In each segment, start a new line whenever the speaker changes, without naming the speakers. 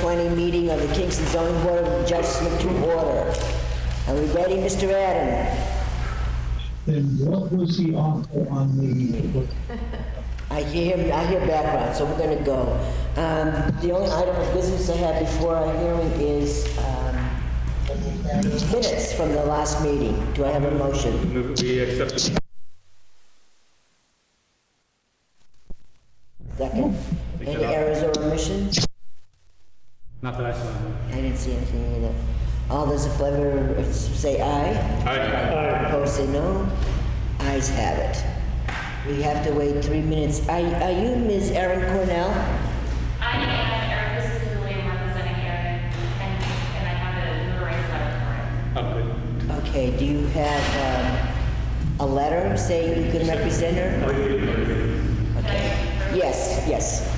2020 meeting of the Kingston Zoning Board of Adjustment to order. Are we ready, Mr. Adam?
And what was the offer on the?
I hear background, so we're going to go. The only item of business I have before our hearing is minutes from the last meeting. Do I have a motion?
Move we accept the
Second. Any errors or omissions?
Not that I saw.
I didn't see anything either. All those in favor say aye.
Aye.
Opposed say no. Ayes have it. We have to wait 3 minutes. Are you Ms. Erin Cornell?
I am Erin. This is Lily. I'm representing Erin, and I have a notarized letter for it.
Oh, good.
Okay, do you have a letter saying you can represent her?
Oh, yeah.
Okay. Yes.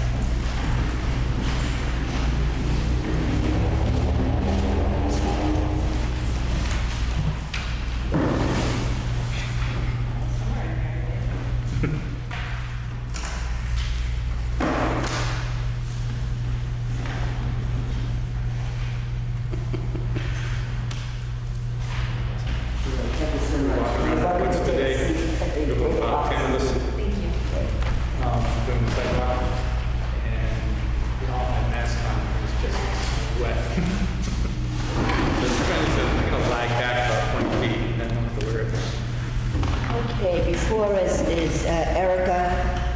What's today? You're both panelists.
Thank you.
Doing the sidewalk, and we all had masks on. It was just wet. Just kind of gonna lag back about 20 feet, and then don't have to worry about it.
Okay, before us is Erica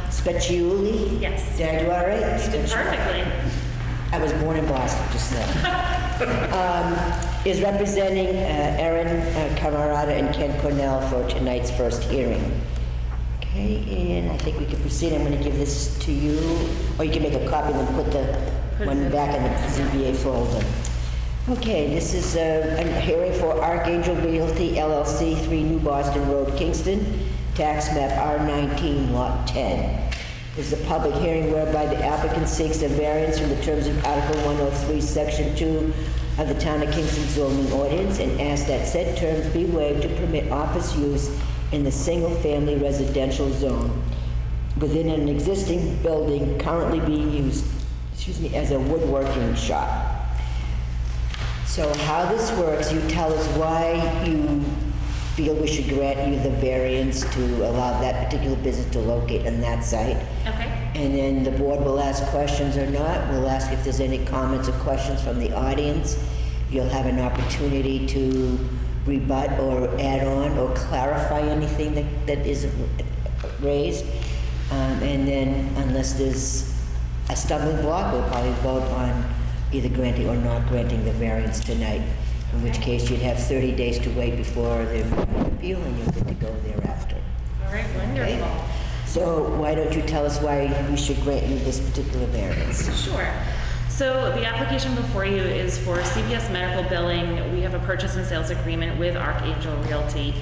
Specchiuli.
Yes.
Did I do all right?
You did
Specchiuli.
perfectly.
I was born in Boston, just then. Is representing Erin Camarada and Ken Cornell for tonight's first hearing. Okay, and I think we can proceed. I'm going to give this to you, or you can make a copy and then put the one back in the ZBA folder. Okay, this is a hearing for Archangel Realty LLC, 3 New Boston Road, Kingston, tax map R19, lot 10. This is a public hearing whereby the applicant seeks a variance from the terms of Article 103, Section 2 of the Town of Kingston zoning ordinance and asks that said terms be waived to permit office use in the single-family residential zone within an existing building currently being used, as a woodworking shop. So how this works, you tell us why you feel we should grant you the variance to allow that particular business to locate on that site.
Okay.
And then the board will ask questions or not. We'll ask if there's any comments or questions from the audience. You'll have an opportunity to rebut or add on or clarify anything that is raised. And then unless there's a stumbling block, we'll probably vote on either granting or not granting the variance tonight. In which case you'd have 30 days to wait before the appeal and you're good to go thereafter.
All right. Wonderful.
Okay? So why don't you tell us why we should grant you this particular variance?
Sure. So the application before you is for CBS medical billing. We have a purchase and sales agreement with Archangel Realty.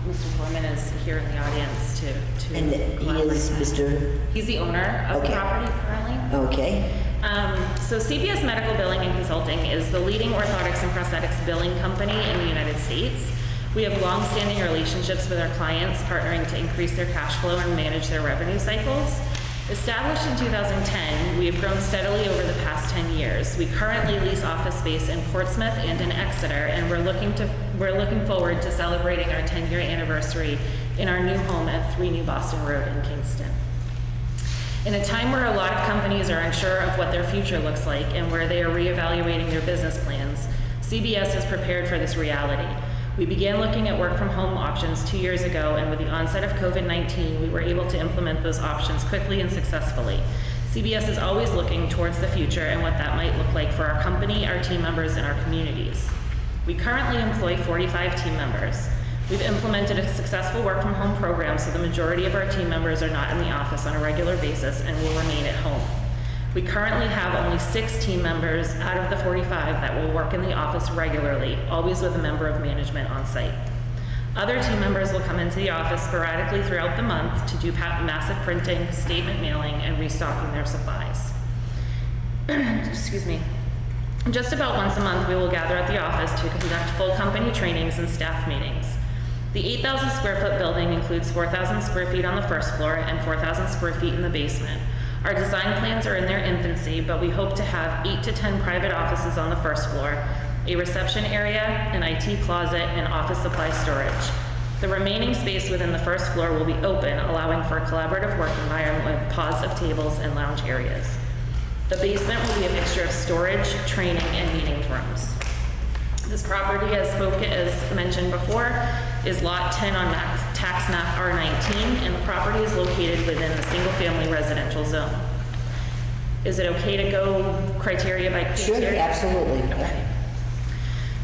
Mr. Foreman is here in the audience to
And he is Mr.
He's the owner of the
Okay.
property currently.
Okay.
So CBS Medical Billing and Consulting is the leading orthotics and prosthetics billing company in the United States. We have long-standing relationships with our clients, partnering to increase their cash flow and manage their revenue cycles. Established in 2010, we have grown steadily over the past 10 years. We currently lease office space in Portsmouth and in Exeter, and we're looking forward to celebrating our 10-year anniversary in our new home at 3 New Boston Road in Kingston. In a time where a lot of companies are unsure of what their future looks like and where they are reevaluating their business plans, CBS is prepared for this reality. We began looking at work from home options 2 years ago, and with the onset of COVID-19, we were able to implement those options quickly and successfully. CBS is always looking towards the future and what that might look like for our company, our team members, and our communities. We currently employ 45 team members. We've implemented a successful work from home program, so the majority of our team members are not in the office on a regular basis and will remain at home. We currently have only 6 team members out of the 45 that will work in the office regularly, always with a member of management on site. Other team members will come into the office sporadically throughout the month to do massive printing, statement mailing, and restocking their supplies. Excuse me. Just about once a month, we will gather at the office to conduct full company trainings and staff meetings. The 8,000 square foot building includes 4,000 square feet on the first floor and 4,000 square feet in the basement. Our design plans are in their infancy, but we hope to have 8 to 10 private offices on the first floor, a reception area, an IT closet, and office supply storage. The remaining space within the first floor will be open, allowing for a collaborative work environment with pods of tables and lounge areas. The basement will be a mixture of storage, training, and meeting rooms. This property, as mentioned before, is Lot 10 on tax map R19, and the property is located within the single-family residential zone. Is it okay to go criteria by criteria?
Sure, absolutely.
Okay.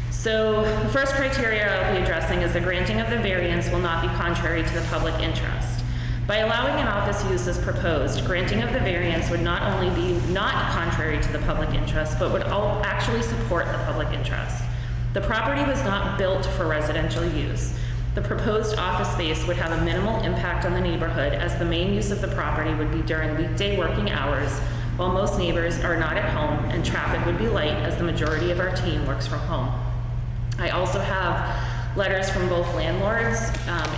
So the first criteria I'll be addressing is the granting of the variance will not be contrary to the public interest. By allowing an office use as proposed, granting of the variance would not only be not contrary to the public interest, but would actually support the public interest. The property was not built for residential use. The proposed office space would have a minimal impact on the neighborhood, as the main use of the property would be during weekday working hours, while most neighbors are not at home, and traffic would be light as the majority of our team works from home. I also have letters from both landlords,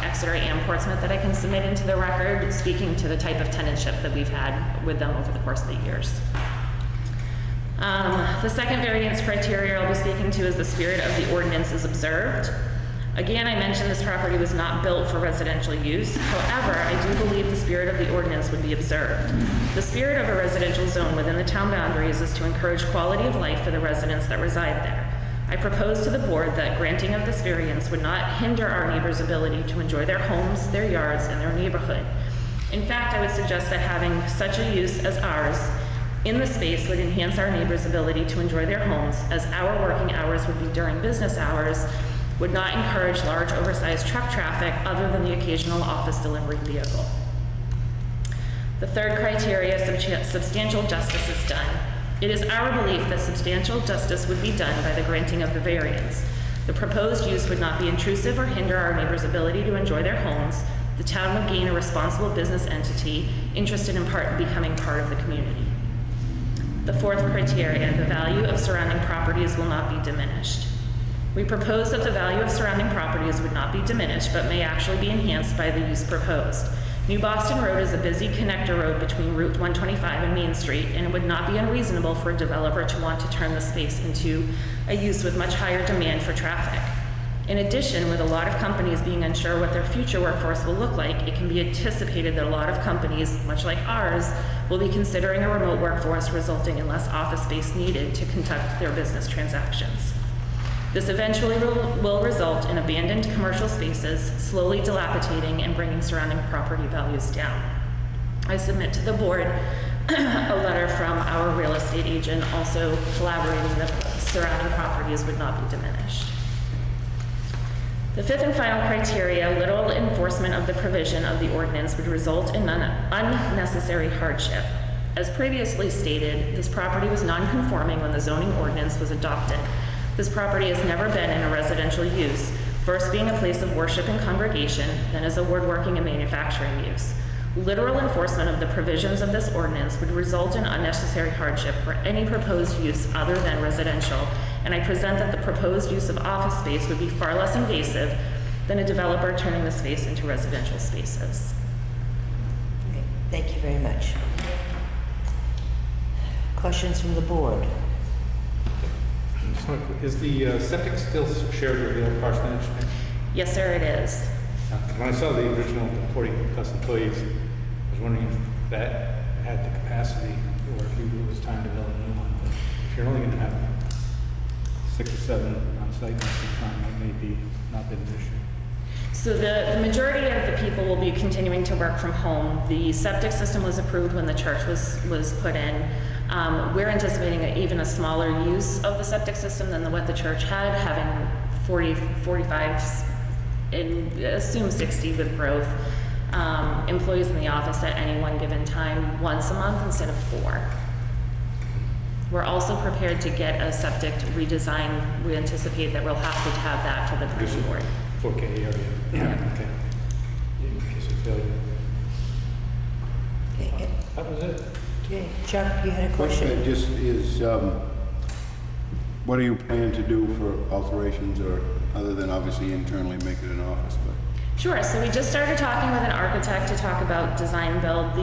Exeter and Portsmouth, that I can submit into the record, speaking to the type of tenantship that we've had with them over the course of the years. The second variance criteria I'll be speaking to is the spirit of the ordinance is observed. Again, I mentioned this property was not built for residential use. However, I do believe the spirit of the ordinance would be observed. The spirit of a residential zone within the town boundaries is to encourage quality of life for the residents that reside there. I propose to the board that granting of this variance would not hinder our neighbors' ability to enjoy their homes, their yards, and their neighborhood. In fact, I would suggest that having such a use as ours in the space would enhance our neighbors' ability to enjoy their homes, as our working hours would be during business hours, would not encourage large oversized truck traffic other than the occasional office delivery vehicle. The third criteria, substantial justice is done. It is our belief that substantial justice would be done by the granting of the variance. The proposed use would not be intrusive or hinder our neighbors' ability to enjoy their homes. The town would gain a responsible business entity interested in becoming part of the community. The fourth criteria, the value of surrounding properties will not be diminished. We propose that the value of surrounding properties would not be diminished, but may actually be enhanced by the use proposed. New Boston Road is a busy connector road between Route 125 and Main Street, and it would not be unreasonable for a developer to want to turn the space into a use with much higher demand for traffic. In addition, with a lot of companies being unsure what their future workforce will look like, it can be anticipated that a lot of companies, much like ours, will be considering a remote workforce, resulting in less office space needed to conduct their business transactions. This eventually will result in abandoned commercial spaces, slowly dilapidating and bringing surrounding property values down. I submit to the board a letter from our real estate agent also collaborating that surrounding properties would not be diminished. The fifth and final criteria, literal enforcement of the provision of the ordinance would result in unnecessary hardship. As previously stated, this property was non-conforming when the zoning ordinance was adopted. This property has never been in a residential use, first being a place of worship and congregation, then as a woodworking and manufacturing use. Literal enforcement of the provisions of this ordinance would result in unnecessary hardship for any proposed use other than residential, and I present that the proposed use of office space would be far less invasive than a developer turning the space into residential spaces.
Okay, thank you very much. Questions from the board?
Is the septic still shared with the other parsonage?
Yes, sir, it is.
When I saw the original 40-plus employees, I was wondering if that had the capacity or if it was time to build a new one. But if you're only going to have 6 or 7 on site most of the time, that may be not been an issue.
So the majority of the people will be continuing to work from home. The septic system was approved when the church was put in. We're anticipating even a smaller use of the septic system than what the church had, having 45, and assume 60 with growth, employees in the office at any one given time, once a month instead of 4. We're also prepared to get a septic redesign. We anticipate that we'll have to have that for the planning board.
4K area.
Yeah.
Okay. In case of failure.
Okay,
That was it.
okay. Chuck, you had a question?
Just is, what do you plan to do for alterations, or other than obviously internally make it an office? But
Sure, so we just started talking with an architect to talk about design build.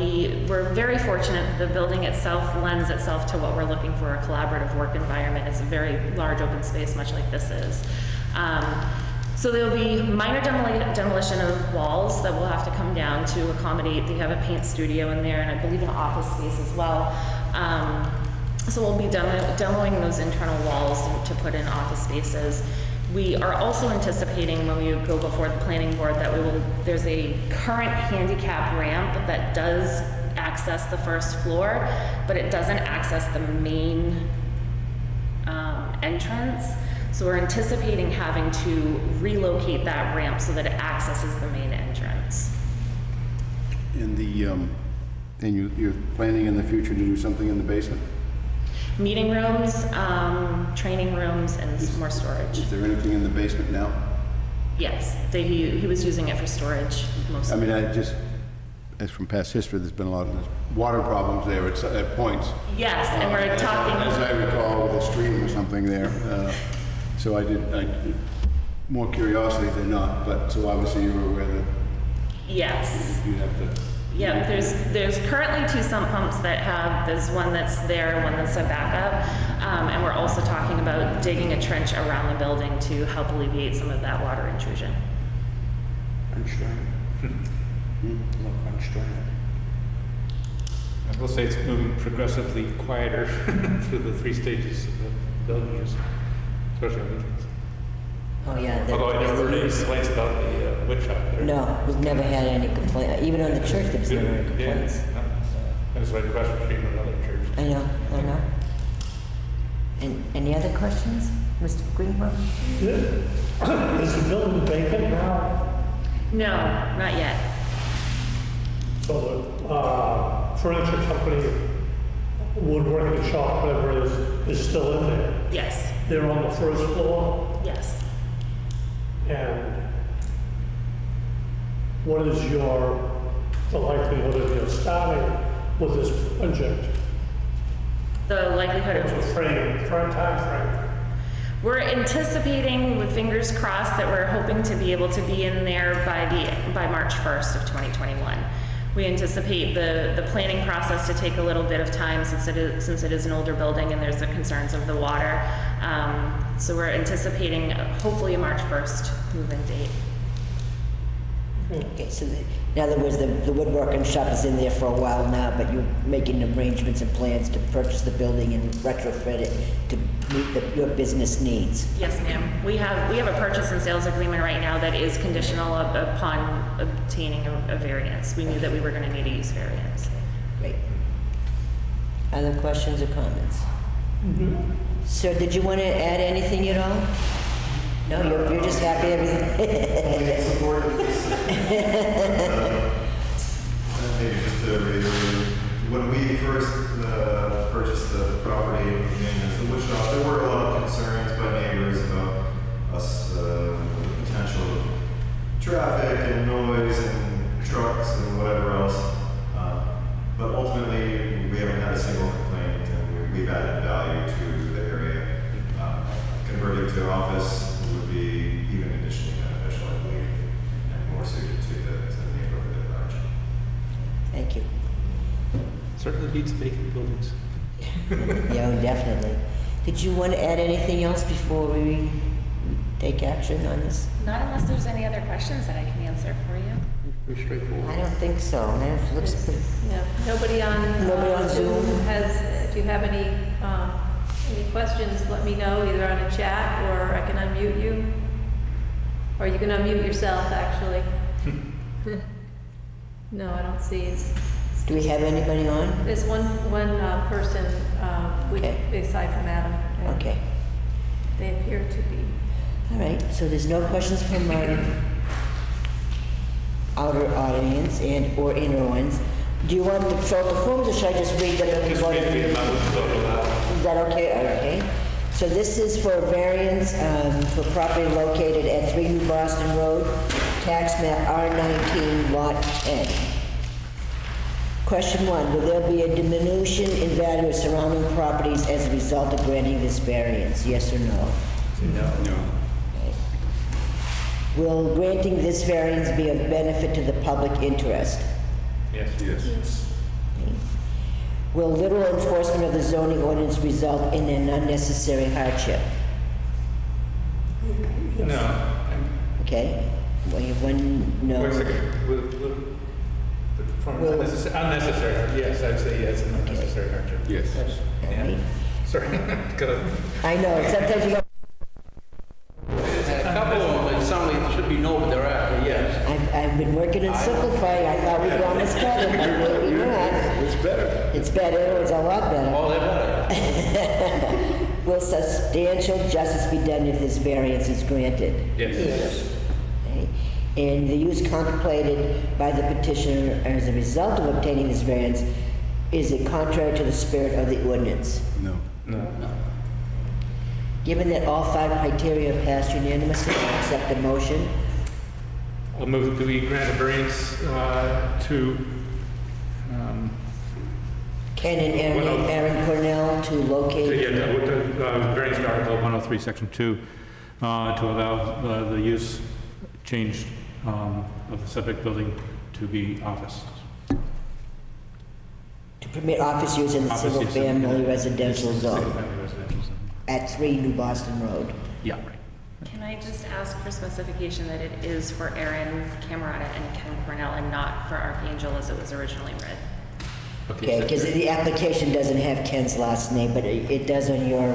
We're very fortunate that the building itself lends itself to what we're looking for, a collaborative work environment. It's a very large open space, much like this is. So there'll be minor demolition of walls that will have to come down to accommodate, they have a paint studio in there and I believe an office space as well. So we'll be demoing those internal walls to put in office spaces. We are also anticipating when we go before the planning board that there's a current handicap ramp that does access the first floor, but it doesn't access the main entrance. So we're anticipating having to relocate that ramp so that it accesses the main entrance.
And you're planning in the future to do something in the basement?
Meeting rooms, training rooms, and more storage.
Is there anything in the basement now?
Yes, he was using it for storage mostly.
I mean, as from past history, there's been a lot of water problems there at points.
Yes, and we're talking.
As I recall, with a stream or something there. So I more curiosity than not, but so obviously you were aware that.
Yes.
You'd have to.
Yeah, there's currently 2 sump pumps there's one that's there, one that's a backup. And we're also talking about digging a trench around the building to help alleviate some of that water intrusion.
I will say it's moving progressively quieter through the 3 stages of the building use, especially on weekends.
Oh, yeah.
Although I never heard any complaints about the wood shop there.
No, we've never had any complaint, even on the church, there's never any complaints.
Yeah, and it's right across the street from another church.
I know. And any other questions, Mr. Greenbaum?
Is the building vacant now?
No, not yet.
So the furniture company, woodworking shop, whatever it is still in there?
Yes,
They're on the first floor?
yes.
And what is the likelihood of you starting with this project?
The likelihood
What's
of,
the time frame?
we're anticipating with fingers crossed that we're hoping to be able to be in there by March 1st of 2021. We anticipate the planning process to take a little bit of time since it is an older building and there's the concerns of the water. So we're anticipating hopefully a March 1st move-in date.
Okay, so in other words, the woodworking shop is in there for a while now, but you're making arrangements and plans to purchase the building and retrofit it to meet your business needs.
Yes, ma'am. We have a purchase and sales agreement right now that is conditional upon obtaining a variance. We knew that we were going to need a use variance.
Great. Other questions or comments? Sir, did you want to add anything at all? No, you're just happy everything.
Maybe just to reiterate, when we first purchased the property in the wood shop, there were a lot of concerns by neighbors about us, the potential of traffic and noise and trucks and whatever else. But ultimately, we haven't had a single complaint, and we've added value to the area. Converting to office would be even additionally beneficial, I believe, and more suited to the neighborhood at large.
Thank you.
Certainly needs vacant buildings.
Yeah, definitely. Did you want to add anything else before we take action on this?
Not unless there's any other questions that I can answer for you.
Pretty straightforward.
I don't think so. It looks pretty.
Yeah, nobody on
Zoom
if you have any questions, let me know, either on a chat or I can unmute you. Or you can unmute yourself, actually. No, I don't see it.
Do we have anybody on?
There's one person,
Okay.
aside from Adam. and
Okay.
They appear to be.
All right, so there's no questions from our outer audience or inner ones. Do you want to fill out the forms, or should I just read them?
Just read the amount of total out.
Is that okay? Okay. So this is for a variance for property located at 3 New Boston Road, tax map R19, lot 10. Question 1, will there be a diminution in value of surrounding properties as a result of granting this variance? Yes or no?
No.
Okay. Will granting this variance be of benefit to the public interest?
Yes.
Yes.
Will literal enforcement of the zoning ordinance result in an unnecessary hardship?
No.
Okay, well, you have one no.
Wait a second.
Will-
Unnecessary, yes, I'd say yes, an unnecessary hardship.
Yes.
Yeah.
Right.
Sorry, gotta,
I know, sometimes you go,
A couple of them, it sounded like there should be no, but there are, yes.
I've been working in simplifying, I thought we'd almost got it, but maybe not.
It's better.
It's better, it's a lot better.
Oh, they're better.
Will substantial justice be done if this variance is granted?
yes.
Okay. And the use contemplated by the petitioner as a result of obtaining this variance, is it contrary to the spirit of the ordinance?
No.
No.
Given that all 5 criteria are passed unanimously, I accept the motion.
I'll move that we grant a variance to,
Ken and
Well,
Aaron Cornell to locate.
with the variance to Article 103, Section 2, to allow the use change of the subject building to be office.
To permit office use in the
Office use in-
single-family residential zone
Single-family residential zone.
at 3 New Boston Road.
Yeah, right.
Can I just ask for specification that it is for Aaron Camerata and Ken Cornell and not for Archangel as it was originally read?
Okay,
so-
because the application doesn't have Ken's last name, but it does on your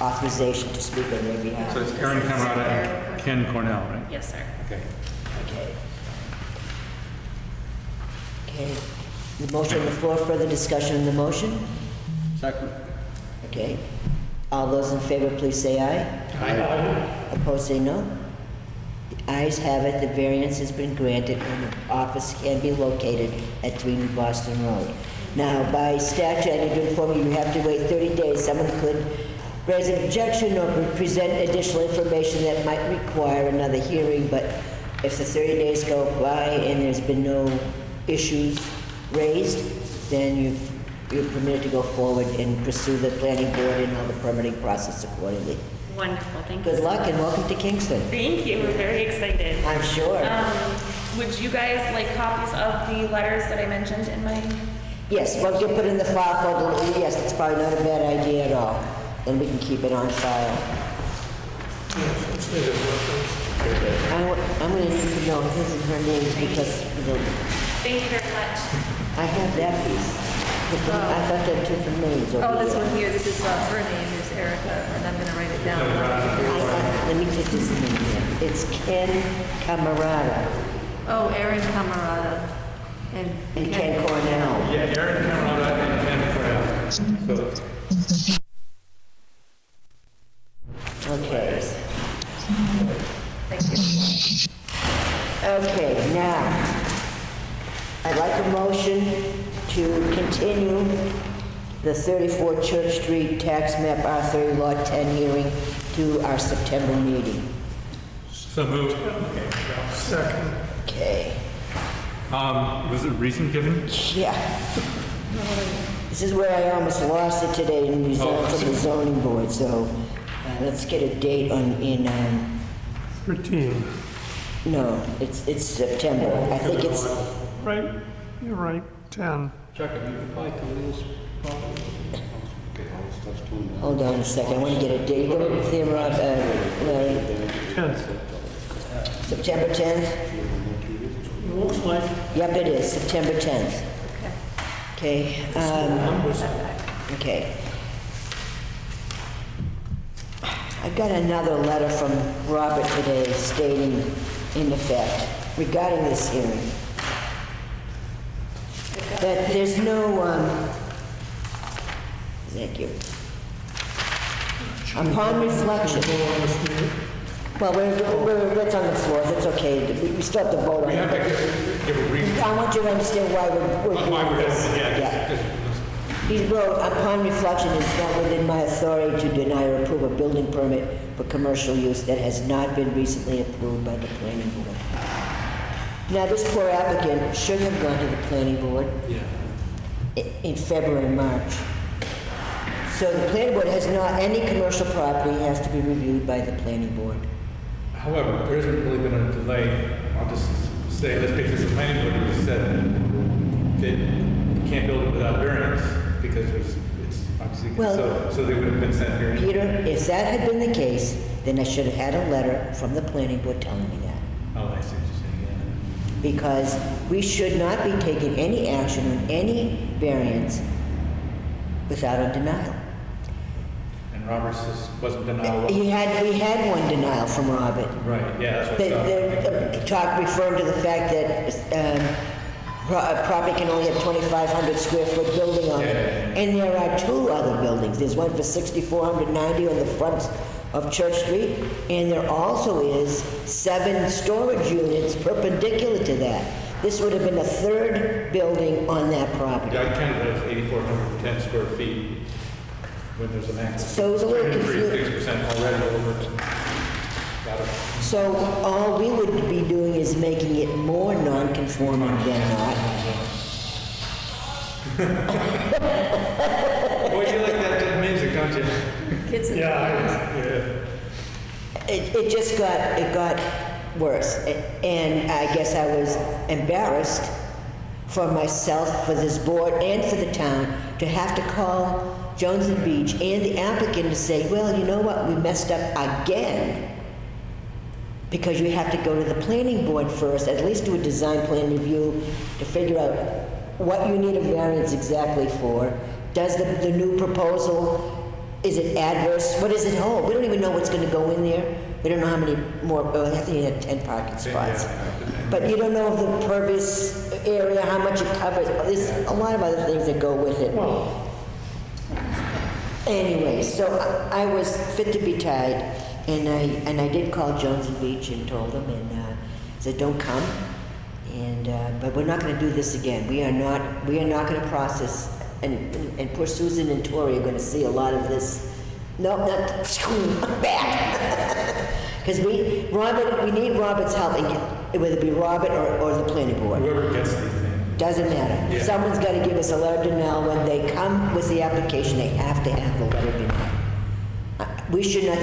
authorization to speak on their behalf.
So it's Aaron Camerata and Ken Cornell, right?
Yes, sir.
Okay.
Okay. Okay, the motion on the floor, further discussion on the motion?
Second.
Okay. All those in favor, please say aye.
Aye.
Opposed, say no. The ayes have it, the variance has been granted, and the office can be located at 3 New Boston Road. Now, by statute, I need to inform you, you have to wait 30 days. Someone could raise an objection or present additional information that might require another hearing, but if the 30 days go by and there's been no issues raised, then you're permitted to go forward and pursue the planning board and all the permitting process accordingly.
Wonderful, thank you.
Good luck and welcome to Kingston.
Thank you, we're very excited.
I'm sure.
Would you guys like copies of the letters that I mentioned in my?
Yes, well, get put in the file folder. Yes, it's probably not a bad idea at all. Then we can keep it on file. I'm gonna need to know his and her names because
Thank you very much.
I have that piece. I thought there were 2 different names over
Oh, this
here.
one here, this is, her name is Erica, and I'm gonna write it down.
Let me take this name here. It's Ken Camerata
Oh, Aaron Camerata and
and Ken Cornell.
Yeah, Aaron Camerata and Ken Cornell. So,
Okay.
Thank you.
Okay, now, I'd like a motion to continue the 34 Church Street Tax Map R30 Lot 10 hearing to our September meeting.
so moved.
Second.
Okay,
Was it reason given?
yeah. This is where I almost lost it today and resigned from the zoning board, so let's get a date in,
13.
no, it's September. I think it's,
Right, you're right, 10.
Chuck, have you applied to this property?
hold on a second, I want to get a date. Get it there, Rob, Larry.
10th.
September 10th?
Looks like
Yep, it is, September 10th. Okay,
numbers.
okay. I got another letter from Robert today stating, in effect, regarding this hearing, that there's no, thank you. Upon reflection, well, it's on the floor, it's okay, we still have to vote on
We have
it.
to give a reason.
I want you to understand why we're doing
Why we're
this.
doing it,
Yeah.
yeah.
He wrote, upon reflection, it's not within my authority to deny or approve a building permit for commercial use that has not been recently approved by the planning board. Now, this poor applicant should have gone to the planning board in February, March. So the planning board has not, any commercial property has to be reviewed by the planning board.
However, there hasn't really been a delay. I'll just say this because the planning board has said that you can't build it without variance because it's obviously,
Well-
so they would have been sent here.
Peter, if that had been the case, then I should have had a letter from the planning board telling me that.
Oh, I see what you're saying, yeah.
Because we should not be taking any action on any variance without a denial.
And Roberts wasn't denial.
We had one denial from Robert.
Right, yeah, that's what I thought.
Talk referring to the fact that a property can only have 2,500 square foot building on it.
Yeah.
And there are two other buildings. There's one for 6,490 on the front of Church Street, and there also is 7 storage units perpendicular to that. This would have been a third building on that property.
Yeah, I counted it as 8,410 square feet when there's a maximum.
So it was a little confusing.
36% already over. Got it.
So all we would be doing is making it more non-conforming than not.
Boy, you like that music, don't you?
Kids and
Yeah,
It just got worse. And I guess I was embarrassed for myself, for this board, and for the town to have to call Jones and Beach and the applicant to say, well, you know what, we messed up again. Because you have to go to the planning board first, at least do a design plan review to figure out what you need a variance exactly for. Does the new proposal, is it adverse? What does it hold? We don't even know what's going to go in there. We don't know how many more, I think you had 10 parking spots. But you don't know the pervious area, how much it covers. There's a lot of other things that go with it.
well,
Anyway, so I was fit to be tied, and I did call Jones and Beach and told them, and said, don't come. And but we're not going to do this again. We are not going to process. And poor Susan and Tori are going to see a lot of this. No, not back. Because we need Robert's help, whether it be Robert or the planning board.
Whoever gets the thing.
Doesn't matter.
Yeah.
Someone's got to give us a letter of denial. When they come with the application, they have to have the letter of denial. We should not,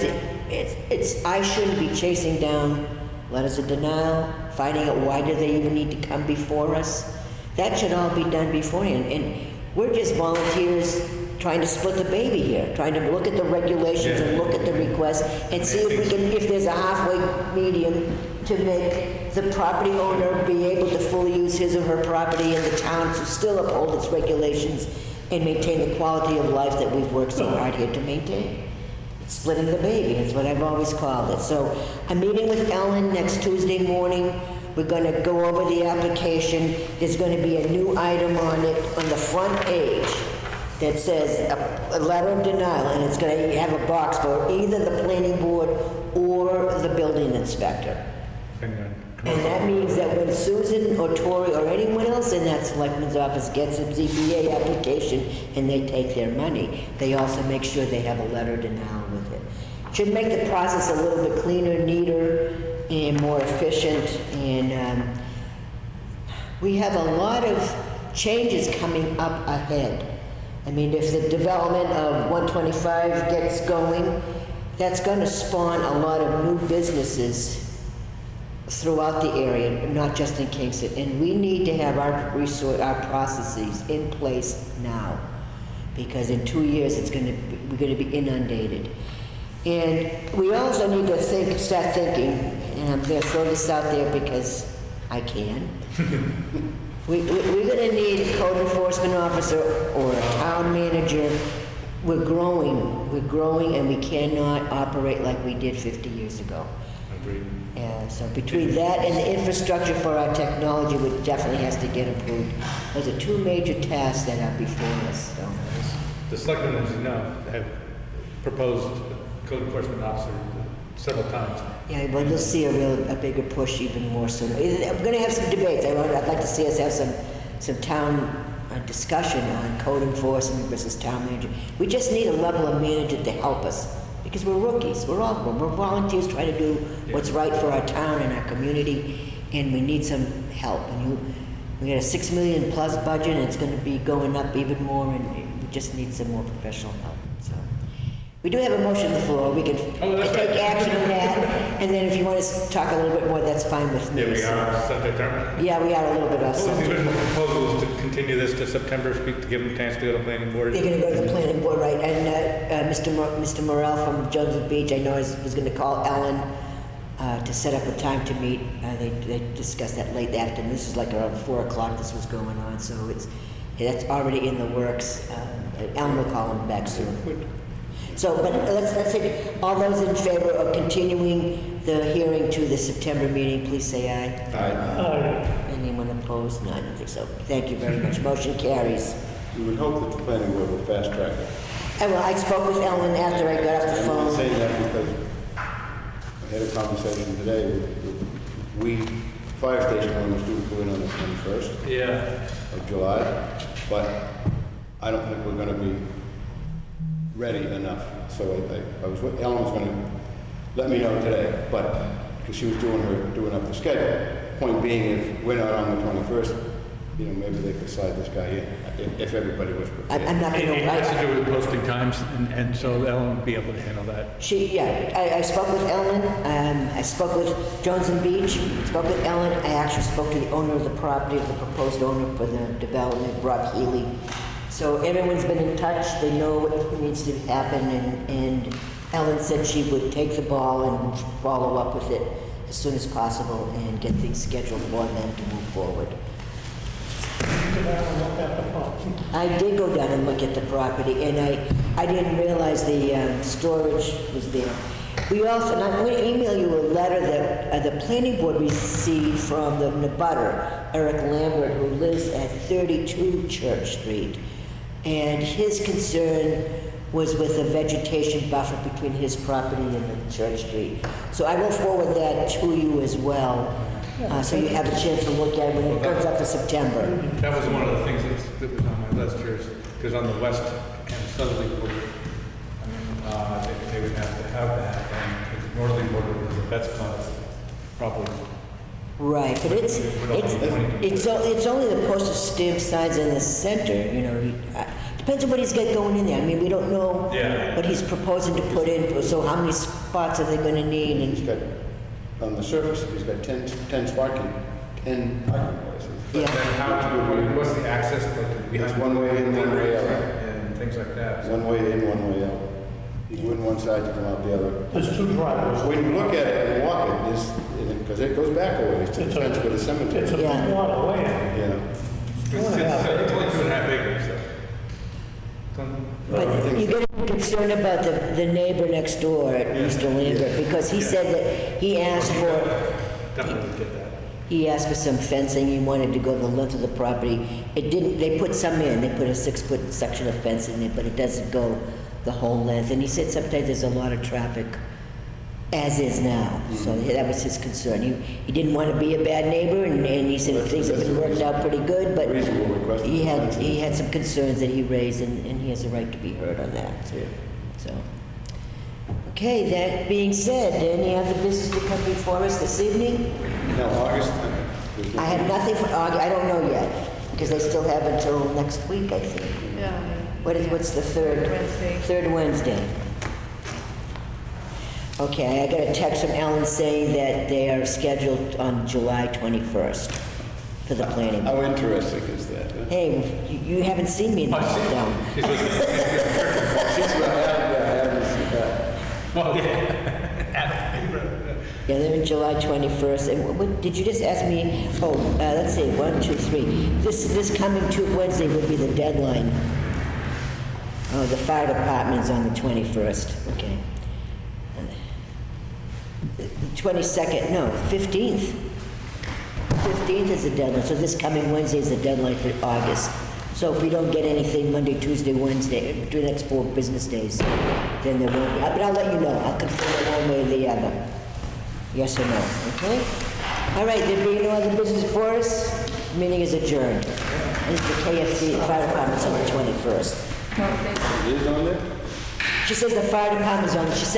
I shouldn't be chasing down letters of denial, finding out why do they even need to come before us. That should all be done beforehand. And we're just volunteers trying to split the baby here, trying to look at the regulations and look at the requests and see if there's a halfway medium to make the property owner be able to fully use his or her property and the town to still uphold its regulations and maintain the quality of life that we've worked so hard here to maintain. It's splitting the baby, that's what I've always called it. So I'm meeting with Ellen next Tuesday morning. We're going to go over the application. There's going to be a new item on it on the front page that says a letter of denial, and it's going to have a box for either the planning board or the building inspector. And that means that when Susan or Tori or anyone else in that selectman's office gets a ZBA application and they take their money, they also make sure they have a letter of denial with it. Should make the process a little bit cleaner, neater, and more efficient. And we have a lot of changes coming up ahead. I mean, if the development of 125 gets going, that's going to spawn a lot of new businesses throughout the area, not just in Kingston. And we need to have our processes in place now, because in 2 years we're going to be inundated. And we also need to start thinking, and I'm going to throw this out there because I can. We're going to need a code enforcement officer or a town manager. We're growing, and we cannot operate like we did 50 years ago.
Agreed.
So between that and the infrastructure for our technology, which definitely has to get improved, those are two major tasks that are before us. So.
The selectmen, as you know, have proposed code enforcement officer several times.
Yeah, well, you'll see a bigger push even more soon. I'm going to have some debates. I'd like to see us have some town discussion on code enforcement versus town manager. We just need a level of manager to help us, because we're rookies. We're volunteers trying to do what's right for our town and our community, and we need some help. And we got a $6 million plus budget, and it's going to be going up even more, and just needs some more professional help, so. We do have a motion on the floor, we can
that's
take
right.
action on that, and then if you want to talk a little bit more, that's fine with me.
Here we
so-
are, subject term.
Yeah, we are a little bit off
What was the
subject.
original proposal, was to continue this to September, speak to give them a chance to go to planning board?
They're gonna go to the planning board, right, and Mr. Morrell from Jones Beach, I know was gonna call Ellen to set up a time to meet. They discussed that late afternoon, this is like around 4 o'clock this was going on, so that's already in the works. Ellen will call him back soon. So, but let's say, all those in favor of continuing the hearing to the September meeting, please say aye.
Aye.
Anyone opposed? No, I don't think so. Thank you very much. Motion carries.
We would hope that the planning board will fast track it.
Well, I spoke with Ellen after I got off the
I'm
phone.
saying that because I had a conversation today with fire station owners due to go in on the 21st
Yeah.
of July, but I don't think we're gonna be ready enough. So Ellen was gonna let me know today, but, because she was doing up the schedule. Point being, if we're not on the 21st, maybe they could slide this guy in, if everybody was prepared.
I'm not
It
gonna,
has to do with posting times, and so Ellen would be able to handle that.
I spoke with Ellen, I spoke with Jones and Beach, spoke with Ellen, I actually spoke to the owner of the property, the proposed owner for the development, Brock Healy. So everyone's been in touch, they know what needs to happen, and Ellen said she would take the ball and follow up with it as soon as possible and get things scheduled for them to move forward.
Go down and look at the property.
I did go down and look at the property, and I didn't realize the storage was there. We also, and I'm going to email you a letter that the planning board received from the abutter, Eric Lambert, who lives at 32 Church Street. And his concern was with the vegetation buffer between his property and the Church Street. So I will forward that to you as well, so you have a chance to look at it when it comes up for September.
That was one of the things that was on my list here, because on the west and southerly border, they would have to have that, and the northerly border, the Betts clause, probably.
Right, but it's only the postage stamp signs in the center, depends on what he's got going in there. I mean, we don't know
Yeah.
what he's proposing to put in, so how many spots are they gonna need?
He's got, on the surface, he's got 10 parking places.
But
Yeah.
then how, what's the access, like, behind?
It's one way in, one way out.
And things like that. So-
One way in, one way out. You go in one side, you come out the other.
There's two driveways.
When you look at it and walk it, because it goes back a ways to the fence with the cemetery.
It's a
Yeah.
big lot of land.
Yeah.
It's only 2.5 acres, so.
But you gotta be concerned about the neighbor next door, Mr. Lambert, because he said that he asked
Definitely get that.
he asked for some fencing, he wanted to go the length of the property. It didn't, they put some in, they put a 6-foot section of fence in it, but it doesn't go the whole length. And he said sometimes there's a lot of traffic, as is now. So that was his concern. He didn't want to be a bad neighbor, and he said things have been worked out pretty good, but
Reasonable request.
he had some concerns that he raised, and he has a right to be heard on that, too. So, okay, that being said, any other business to come before us this evening?
Now, August.
I have nothing for August, I don't know yet, because they still have until next week, I think.
Yeah.
What's the third?
Wednesday.
Third Wednesday. Okay, I got a text from Ellen saying that they are scheduled on July 21st for the planning.
How interesting is that? Huh?
Hey, you haven't seen me in the lockdown.
She's looking Well, yeah.
Yeah, they're in July 21st. And what, did you just ask me? Oh, let's see, 1, 2, 3. This coming Wednesday would be the deadline. Oh, the fire department's on the 21st. Okay. The 22nd, no, 15th. 15th is the deadline, so this coming Wednesday is the deadline for August. So if we don't get anything Monday, Tuesday, Wednesday, between the next 4 business days, then there won't be. But I'll let you know. I'll confirm it one way or the other. Yes or no, okay? All right, there being no other business for us, meeting is adjourned. This is the KFD, the fire department's on the 21st.
Okay.
It is on there?
She says the fire department's on, she said